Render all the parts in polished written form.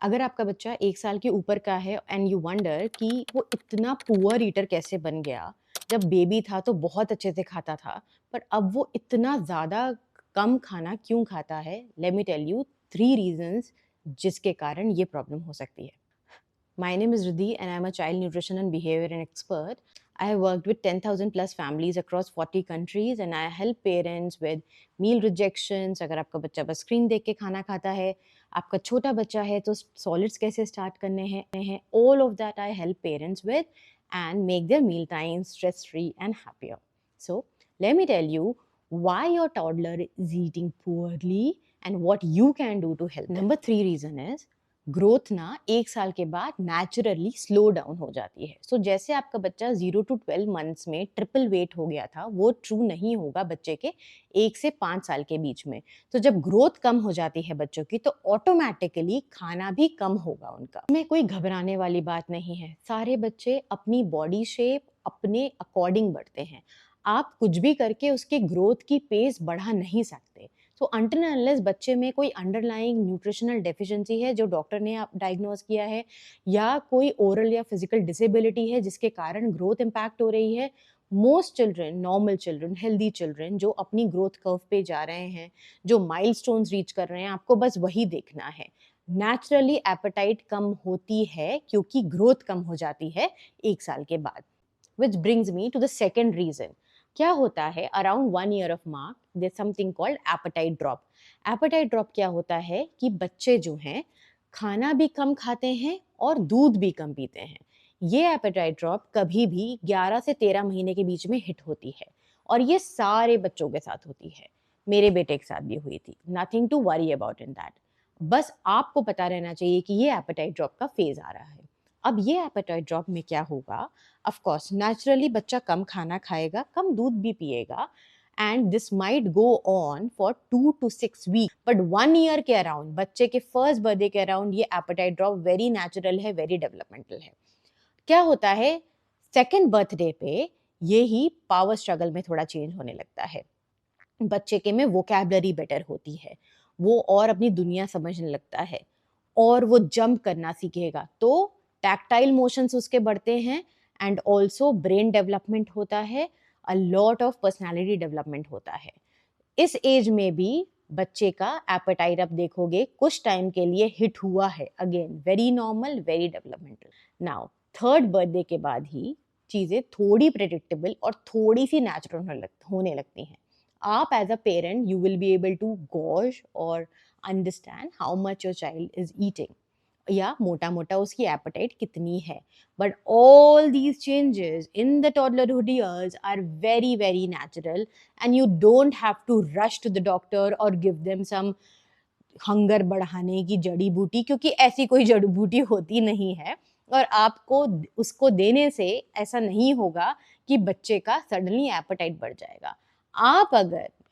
अगर आपका बच्चा 1 साल के ऊपर का है एंड यू वंडर कि वो इतना पुअर ईटर कैसे बन गया? जब बेबी था तो बहुत अच्छे से खाता था, पर अब वो इतना ज़्यादा कम खाना क्यों खाता है? Let me tell you 3 reasons जिसके कारण ये प्रॉब्लम हो सकती है। My name is Riddhi and I'm a child nutrition and behavior expert. I have worked with 10,000 plus families across 40 countries and I help parents with meal rejections. अगर आपका बच्चा बस स्क्रीन देख के खाना खाता है, आपका छोटा बच्चा है तो सॉलिड्स कैसे स्टार्ट करने हैं, all of that I help parents with and make their meal time stress free and happier. So let me tell you why your toddler is eating poorly and what you can do to help. Number 3 reason is growth ना 1 साल के बाद naturally slow down हो जाती है। सो जैसे आपका बच्चा 0 टू 12 मंथ्स में ट्रिपल वेट हो गया था, वो ट्रू नहीं होगा बच्चे के 1 से 5 साल के बीच में। तो जब ग्रोथ कम हो जाती है बच्चों की तो ऑटोमैटिकली खाना भी कम होगा उनका। इसमें कोई घबराने वाली बात नहीं है। सारे बच्चे अपनी बॉडी शेप अपने अकॉर्डिंग बढ़ते हैं। आप कुछ भी करके उसके ग्रोथ की पेस बढ़ा नहीं सकते। तो अनटिल अनलेस बच्चे में कोई अंडरलाइंग न्यूट्रिशनल डेफिशिएंसी है जो डॉक्टर ने आप डायग्नोज किया है, या कोई ओरल या फिजिकल डिसेबिलिटी है जिसके कारण ग्रोथ इम्पैक्ट हो रही है, most children, normal children, healthy children जो अपनी ग्रोथ कर्व पे जा रहे हैं, जो माइलस्टोन्स रीच कर रहे हैं, आपको बस वही देखना है। नेचुरली एपेटाइट कम होती है क्योंकि ग्रोथ कम हो जाती है 1 साल के बाद। Which brings me to the second reason. क्या होता है around 1 year of mark there something called appetite drop. Appetite drop क्या होता है कि बच्चे जो हैं खाना भी कम खाते हैं और दूध भी कम पीते हैं। ये एपेटाइट ड्रॉप कभी भी 11 से 13 महीने के बीच में हिट होती है और ये सारे बच्चों के साथ होती है। मेरे बेटे के साथ भी हुई थी। Nothing to worry about in that. बस आपको पता रहना चाहिए कि ये एपेटाइट ड्रॉप का फेज आ रहा है। अब ये एपेटाइट ड्रॉप में क्या होगा? ऑफ कोर्स नेचुरली बच्चा कम खाना खाएगा, कम दूध भी पिएगा and this might go on for 2 to 6 week, but 1 year के अराउंड, बच्चे के फर्स्ट बर्थडे के अराउंड ये एपेटाइट ड्रॉप वेरी नेचुरल है, वेरी डेवलपमेंटल है। क्या होता है सेकेंड बर्थडे पे, ये ही पावर स्ट्रगल में थोड़ा चेंज होने लगता है। बच्चे के में वोकैबलरी बेटर होती है, वो और अपनी दुनिया समझने लगता है और वो जंप करना सीखेगा, तो टैक्टाइल मोशंस उसके बढ़ते हैं एंड ऑल्सो ब्रेन डेवलपमेंट होता है, a lot of personality development होता है। इस एज में भी बच्चे का एपेटाइट आप देखोगे कुछ टाइम के लिए हिट हुआ है, again very normal, very developmental. Now third birthday के बाद ही चीज़ें थोड़ी प्रेडिक्टेबल और थोड़ी सी नेचुरल होने लगती हैं। आप as a parent you will be able to gauge और understand how much your child is eating, या मोटा मोटा उसकी एपेटाइट कितनी है। But all these changes in the toddlerhood years are very very natural and you don't have to rush to the doctor और give them some hunger बढ़ाने की जड़ी बूटी, क्योंकि ऐसी कोई जड़ी बूटी होती नहीं है और आपको उसको देने से ऐसा नहीं होगा कि बच्चे का सडनली एपेटाइट बढ़ जाएगा।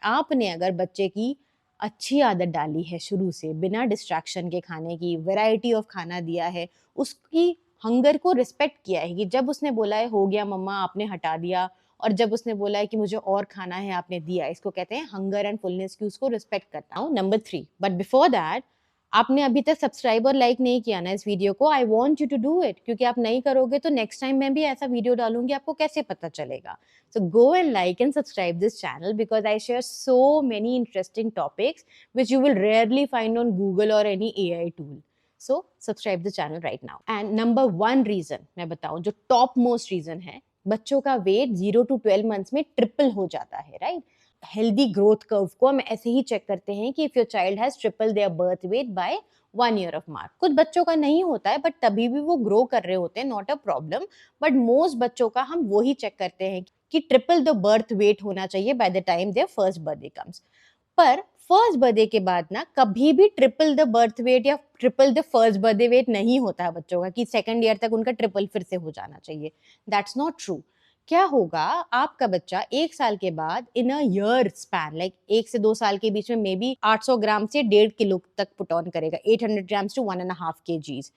आपने अगर बच्चे की अच्छी आदत डाली है शुरू से, बिना डिस्ट्रैक्शन के खाने की, वैरायटी ऑफ खाना दिया है, उसकी हंगर को रिस्पेक्ट किया है कि जब उसने बोला है हो गया मम्मा आपने हटा दिया, और जब उसने बोला है कि मुझे और खाना है आपने दिया, इसको कहते हैं हंगर एंड फुलनेस की उसको रिस्पेक्ट करता हूँ। नंबर 3, बट बिफोर दैट आपने अभी तक सब्सक्राइब और लाइक नहीं किया ना इस वीडियो को, I want you to do it, क्योंकि आप नहीं करोगे तो नेक्स्ट टाइम मैं भी ऐसा वीडियो डालूंगी आपको कैसे पता चलेगा। So go and like and subscribe this channel because I share so many interesting topics which you will rarely find on Google और any AI tool. So subscribe the channel right now. And number 1 reason मैं बताऊं जो top most reason है, बच्चों का weight 0 to 12 months में triple हो जाता है, राइट? हेल्दी ग्रोथ कर्व को हम ऐसे ही चेक करते हैं कि if your child has triple there birth weight by 1 year of mark. कुछ बच्चों का नहीं होता है बट तभी भी वो ग्रो कर रहे होते हैं, not a problem, but most बच्चों का हम वो ही चेक करते हैं कि ट्रिपल द बर्थ वेट होना चाहिए by the time there first birthday comes. पर फर्स्ट बर्थडे के बाद ना कभी भी ट्रिपल द बर्थ वेट या triple the first birthday weight नहीं होता है बच्चों का कि सेकंड ईयर तक उनका ट्रिपल फिर से हो जाना चाहिए। That's not true. क्या होगा, आपका बच्चा 1 साल के बाद इन अ ईयर स्पैन, लाइक 1 से 2 साल के बीच में मे बी 800 ग्राम से 1.5 किलो तक पुट ऑन करेगा, 800 ग्राम्स टू 1.5 kgs।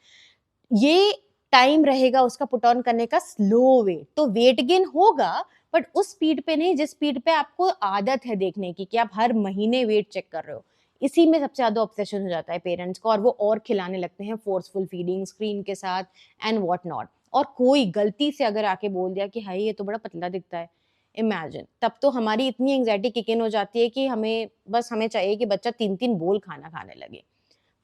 ये टाइम रहेगा उसका पुट ऑन करने का स्लो वेट, तो वेट गेन होगा बट उस स्पीड पे नहीं जिस स्पीड पे आपको आदत है देखने की कि आप हर महीने वेट चेक कर रहे हो। इसी में सबसे ज़्यादा ऑब्सेशन हो जाता है पेरेंट्स को, और वो और खिलाने लगते हैं फोर्सफुल फीडिंग स्क्रीन के साथ एंड व्हाट नॉट। और कोई गलती से अगर आके बोल दिया कि हाय ये तो बड़ा पतला दिखता है, इमेजिन, तब तो हमारी इतनी एंग्जायटी किक इन हो जाती है कि हमें चाहिए कि बच्चा 3-3 बोल खाना खाने लगे।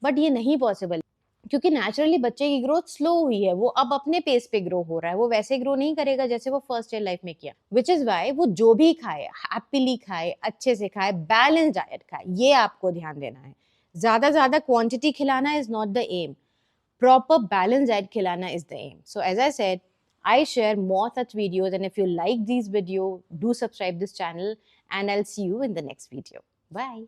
बट ये नहीं पॉसिबल, क्योंकि नेचुरली बच्चे की ग्रोथ स्लो हुई है, वो अब अपने पेस पे ग्रो हो रहा है, वो वैसे ग्रो नहीं करेगा जैसे वो फर्स्ट ईयर लाइफ में किया। व्हिच इज व्हाई वो जो भी खाए, हैप्पीली खाए, अच्छे से खाए, बैलेंस डाइट खाए, ये आपको ध्यान देना है। ज्यादा क्वांटिटी खिलाना is not the aim, proper balanced diet khilana is the aim. So as I said, I share more such videos, and if you like these video, do subscribe this channel, and I'll see you in the next video. Bye.